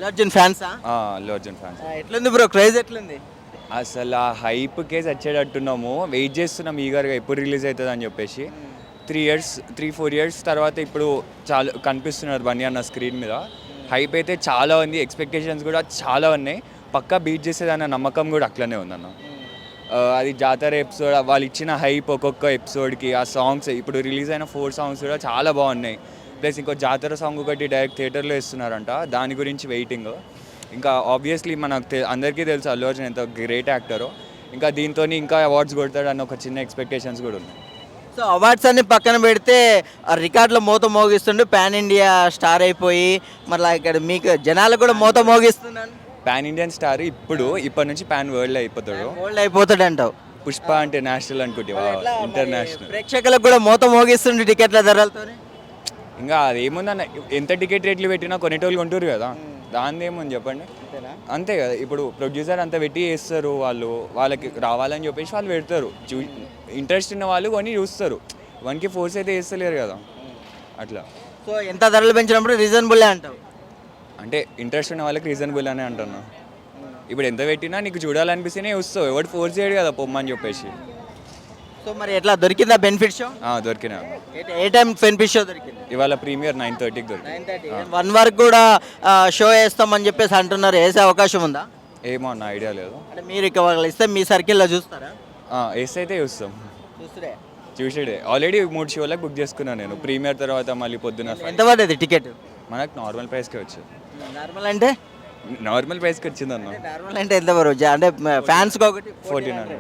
Allu Arjun ఫ్యాన్సా? Allu Arjun fans. ఎట్లుంది bro, craze ఎట్లుంది? అసలు ఆ హైప్కే వచ్చేటట్టున్నాము, వెయిట్ చేస్తున్నాం ఈగర్గా ఎప్పుడు రిలీజ్ అవుతుంది అని చెప్పేసి. 3 4 ఇయర్స్ తర్వాత ఇప్పుడు చాలా కనిపిస్తున్నారు బన్నీ అన్న స్క్రీన్ మీద. హైప్ అయితే చాలా ఉంది, ఎక్స్పెక్టేషన్స్ కూడా చాలా ఉన్నాయి. పక్కా బీట్ చేసేదన్న నమ్మకం కూడా అట్లనే ఉందన్న. అది జాతర ఎపిసోడ్ వాళ్ళు ఇచ్చిన హైప్ ఒక్కొక్క ఎపిసోడ్కి, ఆ సాంగ్స్ ఇప్పుడు రిలీజ్ అయిన 4 సాంగ్స్ కూడా చాలా బాగున్నాయి. ప్లస్ ఇంకో జాతర సాంగ్ ఒకటి డైరెక్ట్ థియేటర్లో ఇస్తున్నారంట, దాని గురించి వెయిటింగ్. ఇంకా ఆబ్వియస్లీ మనకు అందరికీ తెలుసు అల్లు అర్జున్ ఎంత గ్రేట్ యాక్టరో. ఇంకా దీంతో ఇంకా అవార్డ్స్ కొడతాడన్న ఒక చిన్న ఎక్స్పెక్టేషన్స్ కూడా ఉన్నాయి. సో అవార్డ్స్ అన్ని పక్కన పెడితే రికార్డులో మోత మోగిస్తుండు, పాన్ ఇండియా స్టార్ అయిపోయి మళ్ళీ ఇక్కడ మీకు జనాలు కూడా మోత మోగిస్తున్నాను. పాన్ ఇండియన్ స్టార్ ఇప్పటి నుంచి పాన్ వరల్డ్ అయిపోతాడు. గోల్డ్ అయిపోతాడు అంటావు. పుష్ప అంటే నేషనల్ అనుకుంటా, ఇంటర్నేషనల్. ప్రేక్షకులకు కూడా మోత మోగిస్తుండే టికెట్ల ధరలతో. ఇంకా అదేముందన్న, ఎంత టికెట్ రేట్లు పెట్టినా కొనేటోళ్ళు కొంటారు కదా, దాని ఏముంది చెప్పండి. అంతే కదా, ఇప్పుడు ప్రొడ్యూసర్ అంతా పెట్టి చేస్తారు, వాళ్ళకి రావాలని చెప్పేసి వాళ్ళు పెడతారు. ఇంట్రెస్ట్ ఉన్న వాళ్ళు కొని చూస్తారు, వన్కి ఫోర్స్ అయితే చేస్తలేరు కదా అట్లా. సో ఎంత ధరలు పెంచినప్పుడు రీజనబుల్ అంటావు? అంటే ఇంట్రెస్ట్ ఉన్న వాళ్ళకి రీజనబుల్ అనే అంటున్నా. ఇప్పుడు ఎంత పెట్టినా నీకు చూడాలనిపిస్తేనే చూస్తావు, ఎవరు ఫోర్స్ చేయడు కదా పొమ్మని చెప్పేసి. సో మరి ఎట్లా దొరికిందా బెనిఫిట్ షో? దొరికినా. ఏ టైం బెనిఫిట్ షో దొరికింది? ఇవాళ ప్రీమియర్ 9:30కి దొరికింది. 1 వరకు కూడా షో వేస్తామని చెప్పేసి అంటున్నారు, వేసే అవకాశం ఉందా? ఏమో అన్న ఐడియా లేదు. అంటే మీరు ఇక వాళ్ళు ఇస్తే మీ సర్కిల్లో చూస్తారా? వేస్తే అయితే చూస్తాం. చూసుడే ఆల్రెడీ 3 షోలకు బుక్ చేసుకున్నాను నేను, ప్రీమియర్ తర్వాత మళ్ళీ పొద్దున. ఎంత పడ్డది టికెట్? మనకు నార్మల్ ప్రైస్కి వచ్చింది. నార్మల్ ప్రైస్కి వచ్చింది అన్న. నార్మల్ అంటే ఎంత వరకు? అంటే ఫ్యాన్స్కి ఒకటి 1400.